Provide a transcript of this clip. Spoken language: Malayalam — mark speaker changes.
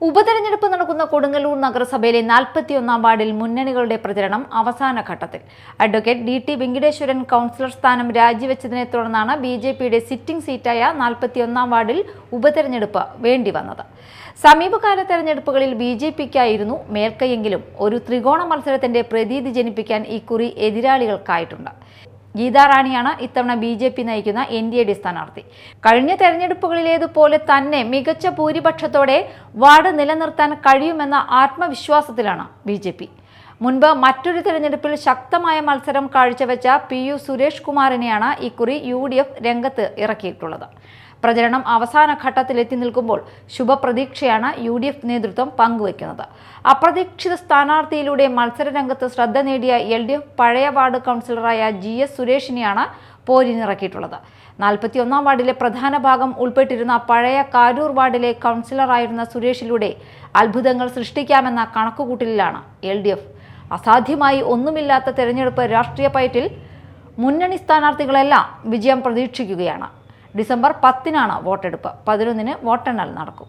Speaker 1: ഉപതെരഞ്ഞെടുപ്പ് നടക്കുന്ന കൊടുങ്ങല്ലൂർ നഗരസഭയിലെ 41 വാർഡിൽ മുന്നണികളുടെ പ്രചരണം അവസാന ഘട്ടത്തിൽ. അഡ്വക്കേറ്റ് DT വെങ്കിടേശ്വരൻ കൗൺസിലർ സ്ഥാനം രാജിവെച്ചതിനെ തുടർന്നാണ് BJPയുടെ സിറ്റിംഗ് സീറ്റായ 41 വാർഡിൽ ഉപതെരഞ്ഞെടുപ്പ് വേണ്ടിവന്നത്. സമീപകാല തെരഞ്ഞെടുപ്പുകളിൽ BJPക്കായിരുന്നു മേൽക്കൈയെങ്കിലും ഒരു ത്രികോണ മത്സരത്തിന്റെ പ്രതീതി ജനിപ്പിക്കാൻ ഇക്കുറി എതിരാളികൾക്കായിട്ടുണ്ട്. ഗീതാ റാണിയാണ് ഇത്തവണ BJP നയിക്കുന്ന NDAയുടെ സ്ഥാനാർത്ഥി. കഴിഞ്ഞ തെരഞ്ഞെടുപ്പുകളിലേതുപോലെ തന്നെ മികച്ച ഭൂരിപക്ഷത്തോടെ വാർഡ് നിലനിർത്താൻ കഴിയുമെന്ന ആത്മവിശ്വാസത്തിലാണ് BJP. മുൻപ് മറ്റൊരു തെരഞ്ഞെടുപ്പിൽ ശക്തമായ മത്സരം കാഴ്ചവെച്ച PU സുരേഷ് കുമാറിനെയാണ് ഇക്കുറി UDF രംഗത്ത് ഇറക്കിയിട്ടുള്ളത്. പ്രചരണം അവസാന ഘട്ടത്തിലെത്തി നിൽക്കുമ്പോൾ ശുഭപ്രതീക്ഷയാണ് UDF നേതൃത്വം പങ്കുവയ്ക്കുന്നത്. അപ്രതീക്ഷിത സ്ഥാനാർത്ഥിയിലൂടെ മത്സരരംഗത്ത് ശ്രദ്ധ നേടിയ LDF പഴയ വാർഡ് കൗൺസിലറായ GS സുരേഷിനെയാണ് പോരിനിറക്കിയിട്ടുള്ളത്. 41 വാർഡിലെ പ്രധാന ഭാഗം ഉൾപ്പെട്ടിരുന്ന പഴയ കാരൂർ വാർഡിലെ കൗൺസിലറായിരുന്ന സുരേഷിലൂടെ അത്ഭുതങ്ങൾ സൃഷ്ടിക്കാമെന്ന കണക്കുകൂട്ടലിലാണ് LDF. അസാധ്യമായി ഒന്നുമില്ലാത്ത തെരഞ്ഞെടുപ്പ് രാഷ്ട്രീയ പയറ്റിൽ മുന്നണി സ്ഥാനാർത്ഥികളെല്ലാം വിജയം പ്രതീക്ഷിക്കുകയാണ്. ഡിസംബർ 10-നാണ് വോട്ടെടുപ്പ്. 11-ന് വോട്ടെണ്ണൽ നടക്കും.